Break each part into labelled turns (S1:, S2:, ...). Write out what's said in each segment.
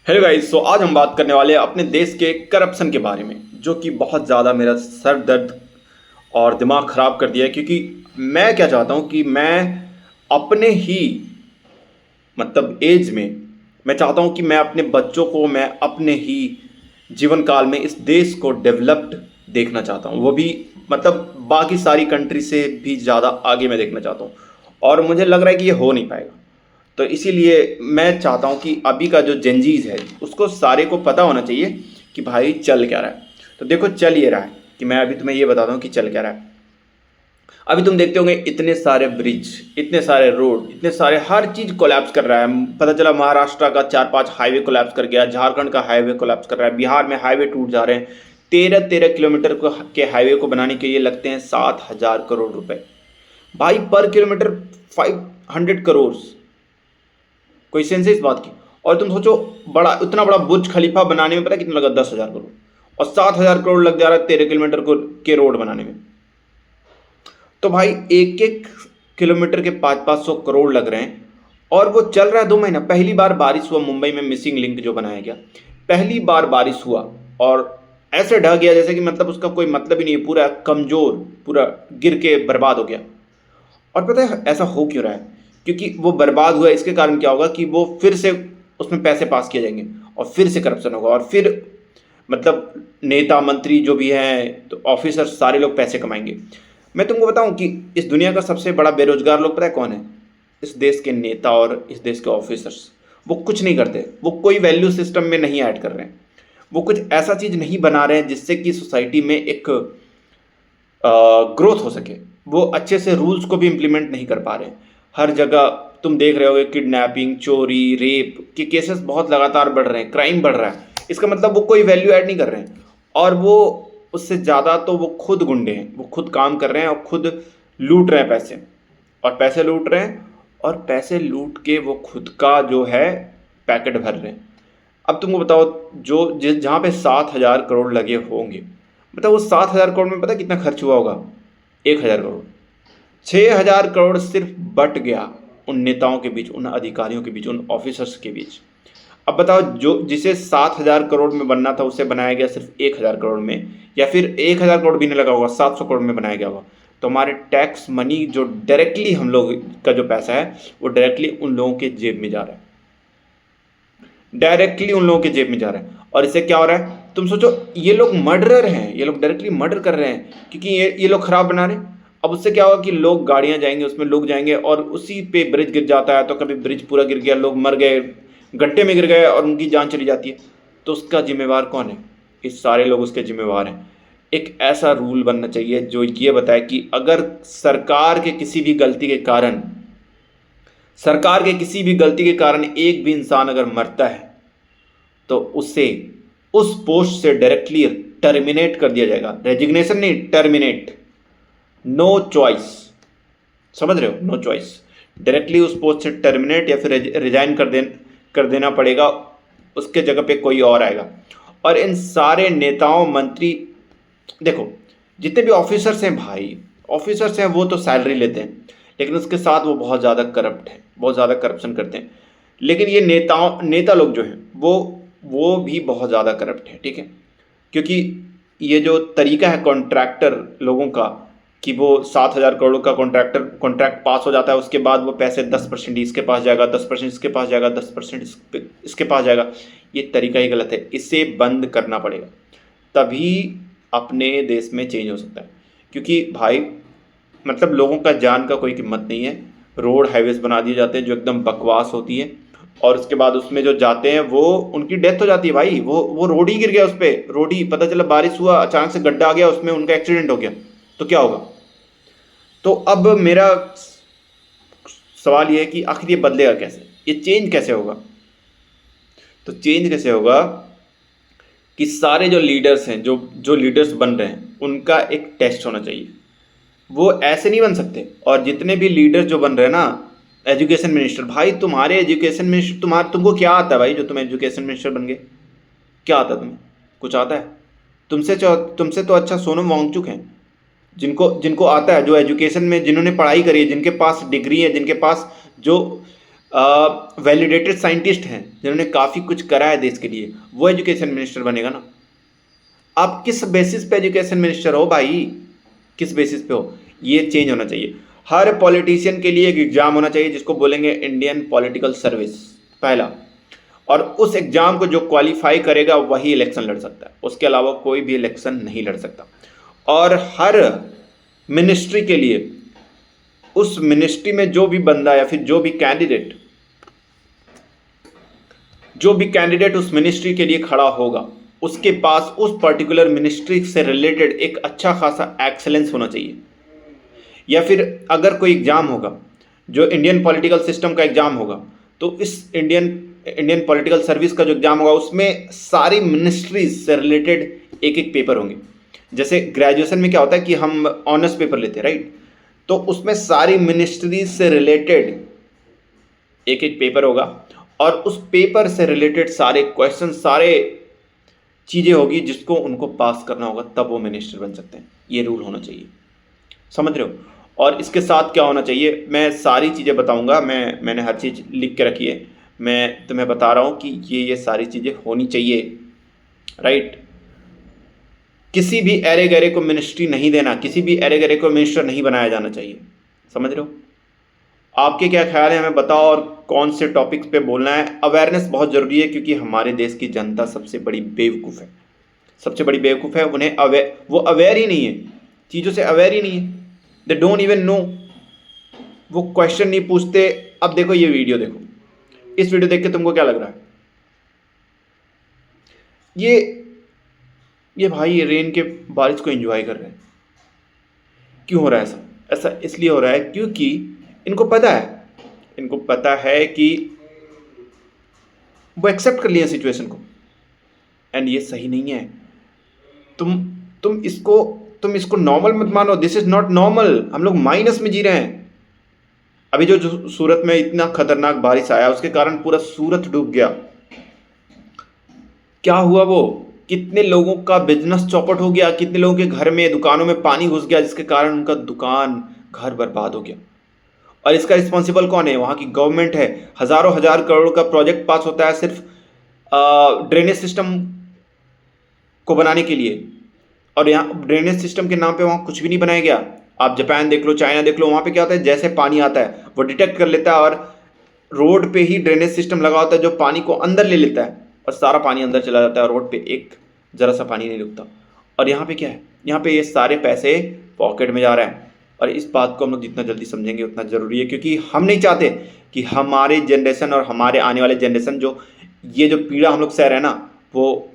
S1: Hello guys. आज हम बात करने वाले हैं अपने देश के करप्शन के बारे में, जो कि बहुत ज़्यादा मेरा सर दर्द और दिमाग ख़राब कर दिया है। क्योंकि मैं क्या चाहता हूँ कि मैं अपने ही मतलब एज में मैं चाहता हूँ कि मैं अपने बच्चों को मैं अपने ही जीवन काल में इस देश को डेवलप्ड देखना चाहता हूँ, वो भी मतलब बाकी सारी कंट्री से भी ज़्यादा आगे मैं देखना चाहता हूँ। और मुझे लग रहा है कि ये हो नहीं पाएगा। तो इसीलिए मैं चाहता हूँ कि अभी का जो जेनजीज है उसको सारे को पता होना चाहिए कि भाई चल क्या रहा है। तो देखो चल ये रहा है कि मैं अभी तुम्हें ये बताता हूँ कि चल क्या रहा है। अभी तुम देखते होंगे इतने सारे ब्रिज, इतने सारे रोड, इतने सारे हर चीज कोलैप्स कर रहा है। पता चला महाराष्ट्र का 4-5 हाईवे कोलैप्स कर गया, झारखंड का हाईवे कोलैप्स कर रहा है, बिहार में हाईवे टूट जा रहे हैं। 13-13 किलोमीटर के हाईवे को बनाने के लिए लगते हैं 7,000 करोड़ रुपए। भाई पर किलोमीटर 500 करोड़। कोई सेंस है इस बात की? और तुम सोचो, बड़ा इतना बड़ा बुर्ज खलीफा बनाने में पता है कितना लगा? 10,000 करोड़। और 7,000 करोड़ लग जा रहा है 13 किलोमीटर को के रोड बनाने में। तो भाई एक एक किलोमीटर के 500-500 करोड़ लग रहे हैं। और वो चल रहा है 2 महीना। पहली बार बारिश हुआ मुंबई में, मिसिंग लिंक जो बनाया गया, पहली बार बारिश हुआ और ऐसे ढह गया जैसे कि मतलब उसका कोई मतलब ही नहीं है, पूरा कमजोर, पूरा गिर के बर्बाद हो गया। और पता है ऐसा हो क्यों रहा है? क्योंकि वो बर्बाद हुआ, इसके कारण क्या होगा कि वो फिर से उसमें पैसे पास किए जाएंगे और फिर से करप्शन होगा और फिर मतलब नेता मंत्री जो भी हैं तो ऑफिसर सारे लोग पैसे कमाएंगे। मैं तुमको बताऊं कि इस दुनिया का सबसे बड़ा बेरोजगार लोग पता है कौन है? इस देश के नेता और इस देश के ऑफिसर्स। वो कुछ नहीं करते, वो कोई वैल्यू सिस्टम में नहीं ऐड कर रहे हैं, वो कुछ ऐसा चीज नहीं बना रहे हैं जिससे कि सोसाइटी में एक ग्रोथ हो सके। वो अच्छे से रूल्स को भी इम्प्लीमेंट नहीं कर पा रहे हैं। हर जगह तुम देख रहे होगे किडनैपिंग, चोरी, रेप के केसेस बहुत लगातार बढ़ रहे हैं, क्राइम बढ़ रहा है। इसका मतलब वो कोई वैल्यू ऐड नहीं कर रहे हैं। और वो उससे ज़्यादा तो वो खुद गुंडे हैं, वो खुद काम कर रहे हैं और खुद लूट रहे हैं पैसे। और पैसे लूट रहे हैं और पैसे लूट के वो खुद का जो है पैकेट भर रहे हैं। अब तुमको बताओ, जो जिस जहाँ पे 7,000 करोड़ लगे होंगे, मतलब वो 7,000 करोड़ में पता है कितना खर्च हुआ होगा? 1,000 करोड़। 6,000 करोड़ सिर्फ बट गया उन नेताओं के बीच, उन अधिकारियों के बीच, उन ऑफिसर्स के बीच। अब बताओ, जो जिसे 7,000 करोड़ में बनना था उसे बनाया गया सिर्फ 1,000 करोड़ में, या फिर 1,000 करोड़ भी नहीं लगा होगा, 700 करोड़ में बनाया गया होगा। तो हमारे टैक्स मनी जो डायरेक्टली हम लोग का जो पैसा है वो डायरेक्टली उन लोगों के जेब में जा रहा है, डायरेक्टली उन लोगों के जेब में जा रहा है। और इससे क्या हो रहा है तुम सोचो, ये लोग मर्डरर हैं, ये लोग डायरेक्टली मर्डर कर रहे हैं क्योंकि ये लोग खराब बना रहे हैं। अब उससे क्या होगा कि लोग, गाड़ियां जाएंगे उसमें, लोग जाएंगे और उसी पे ब्रिज गिर जाता है। तो कभी ब्रिज पूरा गिर गया, लोग मर गए, गड्ढे में गिर गए और उनकी जान चली जाती है। तो उसका जिम्मेवार कौन है? इस सारे लोग उसके जिम्मेवार हैं। एक ऐसा रूल बनना चाहिए जो ये बताए कि अगर सरकार के किसी भी गलती के कारण एक भी इंसान अगर मरता है तो उसे उस पोस्ट से डायरेक्टली टर्मिनेट कर दिया जाएगा। रेजिग्नेशन नहीं, टर्मिनेट। No choice. समझ रहे हो? No choice. डायरेक्टली उस पोस्ट से टर्मिनेट या फिर रिजाइन कर देना पड़ेगा। उसके जगह पे कोई और आएगा। और इन सारे नेताओं, मंत्री, देखो जितने भी ऑफिसर्स हैं भाई, ऑफिसर्स हैं वो तो सैलरी लेते हैं, लेकिन उसके साथ वो बहुत ज़्यादा करप्ट हैं, बहुत ज़्यादा करप्शन करते हैं। लेकिन ये नेता लोग जो हैं वो भी बहुत ज़्यादा करप्ट हैं, ठीक है? क्योंकि ये जो तरीका है कॉन्ट्रैक्टर लोगों का, कि वो 7,000 करोड़ का कॉन्ट्रैक्ट पास हो जाता है, उसके बाद वो पैसे 10% इसके पास जाएगा, 10% इसके पास जाएगा, 10% इसके पास जाएगा। ये तरीका ही गलत है, इसे बंद करना पड़ेगा, तभी अपने देश में चेंज हो सकता है। क्योंकि भाई मतलब लोगों का जान का कोई कीमत नहीं है। रोड हाईवेज बना दिए जाते हैं जो एकदम बकवास होती है, और उसके बाद उसमें जो जाते हैं वो उनकी डेथ हो जाती है भाई। वो रोड ही गिर गया, उस पर रोड ही, पता चला बारिश हुआ, अचानक से गड्ढा आ गया, उसमें उनका एक्सीडेंट हो गया, तो क्या होगा? तो अब मेरा सवाल ये है कि आखिर ये बदलेगा कैसे, ये चेंज कैसे होगा? तो चेंज कैसे होगा कि सारे जो लीडर्स हैं, जो जो लीडर्स बन रहे हैं, उनका एक टेस्ट होना चाहिए। वो ऐसे नहीं बन सकते। और जितने भी लीडर जो बन रहे हैं ना, एजुकेशन मिनिस्टर, भाई तुम्हारे एजुकेशन मिनिस्टर, तुमको क्या आता है भाई जो तुम एजुकेशन मिनिस्टर बन गए? क्या आता है तुम्हें? कुछ आता है? तुमसे तो अच्छा सोनम वांगचुक हैं, जिनको जिनको आता है, जो एजुकेशन में जिन्होंने पढ़ाई करी है, जिनके पास डिग्री है, जिनके पास जो वैलिडेटेड साइंटिस्ट हैं जिन्होंने काफ़ी कुछ करा है देश के लिए, वो एजुकेशन मिनिस्टर बनेगा ना। आप किस बेसिस पे एजुकेशन मिनिस्टर हो भाई, किस बेसिस पे हो? ये चेंज होना चाहिए। हर पॉलिटिशियन के लिए एक एग्जाम होना चाहिए जिसको बोलेंगे इंडियन पॉलिटिकल सर्विस, पहला। और उस एग्जाम को जो क्वालिफाई करेगा वही इलेक्शन लड़ सकता है, उसके अलावा कोई भी इलेक्शन नहीं लड़ सकता। और हर मिनिस्ट्री के लिए उस मिनिस्ट्री में जो भी बंदा या फिर जो भी कैंडिडेट उस मिनिस्ट्री के लिए खड़ा होगा, उसके पास उस पर्टिकुलर मिनिस्ट्री से रिलेटेड एक अच्छा खासा एक्सेलेंस होना चाहिए। या फिर अगर कोई एग्जाम होगा जो इंडियन पॉलिटिकल सिस्टम का एग्जाम होगा, तो इस इंडियन पॉलिटिकल सर्विस का जो एग्जाम होगा उसमें सारी मिनिस्ट्रीज से रिलेटेड एक एक पेपर होंगे। जैसे ग्रेजुएशन में क्या होता है कि हम ऑनर्स पेपर लेते हैं, राइट? तो उसमें सारी मिनिस्ट्रीज से रिलेटेड एक एक पेपर होगा और उस पेपर से रिलेटेड सारे क्वेश्चन, सारे चीज़ें होगी जिसको उनको पास करना होगा, तब वो मिनिस्टर बन सकते हैं। ये रूल होना चाहिए, समझ रहे हो? और इसके साथ क्या होना चाहिए, मैं सारी चीज़ें बताऊंगा, मैंने हर चीज़ लिख के रखी है, मैं तुम्हें बता रहा हूँ कि ये सारी चीज़ें होनी चाहिए, राइट? किसी भी एरे गैरे को मिनिस्ट्री नहीं देना, किसी भी एरे गैरे को मिनिस्टर नहीं बनाया जाना चाहिए, समझ रहे हो? आपके क्या ख्याल है, हमें बताओ। और कौन से टॉपिक्स पे बोलना है? अवेयरनेस बहुत ज़रूरी है क्योंकि हमारे देश की जनता सबसे बड़ी बेवकूफ़ है, सबसे बड़ी बेवकूफ़ है। उन्हें वो अवेयर ही नहीं है, चीज़ों से अवेयर ही नहीं है। दे डोंट इवन नो, वो क्वेश्चन नहीं पूछते। अब देखो ये वीडियो देखो, इस वीडियो देख के तुमको क्या लग रहा है? ये भाई रेन के बारिश को एंजॉय कर रहे हैं। क्यों हो रहा है ऐसा? ऐसा इसलिए हो रहा है क्योंकि इनको पता है कि वो एक्सेप्ट कर लिया सिचुएशन को, एंड ये सही नहीं है। तुम इसको नॉर्मल मत मानो। This is not normal. हम लोग माइनस में जी रहे हैं। अभी जो सूरत में इतना खतरनाक बारिश आया उसके कारण पूरा सूरत डूब गया। क्या हुआ? वो कितने लोगों का बिजनेस चौपट हो गया, कितने लोगों के घर में, दुकानों में पानी घुस गया, जिसके कारण उनका दुकान, घर बर्बाद हो गया। और इसका रिस्पॉन्सिबल कौन है? वहाँ की गवर्नमेंट है। हजारों हजार करोड़ का प्रोजेक्ट पास होता है सिर्फ ड्रेनेज सिस्टम को बनाने के लिए, और यहाँ ड्रेनेज सिस्टम के नाम पे वहाँ कुछ भी नहीं बनाया गया। आप जापान देख लो, चाइना देख लो, वहाँ पे क्या होता है, जैसे पानी आता है वो डिटेक्ट कर लेता है और रोड पे ही ड्रेनेज सिस्टम लगा होता है जो पानी को अंदर ले लेता है और सारा पानी अंदर चला जाता है, रोड पे एक जरा सा पानी नहीं रुकता। और यहाँ पे क्या है? यहाँ पे ये सारे पैसे पॉकेट में जा रहे हैं। और इस बात को हम लोग जितना जल्दी समझेंगे उतना ज़रूरी है, क्योंकि हम नहीं चाहते कि हमारे जनरेशन और हमारे आने वाले जनरेशन जो पीड़ा हम लोग सह रहे हैं ना, वो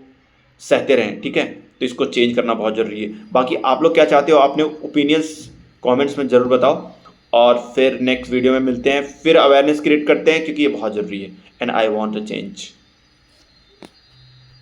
S1: सहते रहें, ठीक है? तो इसको चेंज करना बहुत ज़रूरी है। बाकी आप लोग क्या चाहते हो, अपने ओपिनियंस कमेंट्स में ज़रूर बताओ, और फिर नेक्स्ट वीडियो में मिलते हैं, फिर अवेयरनेस क्रिएट करते हैं, क्योंकि ये बहुत ज़रूरी है and I want to change.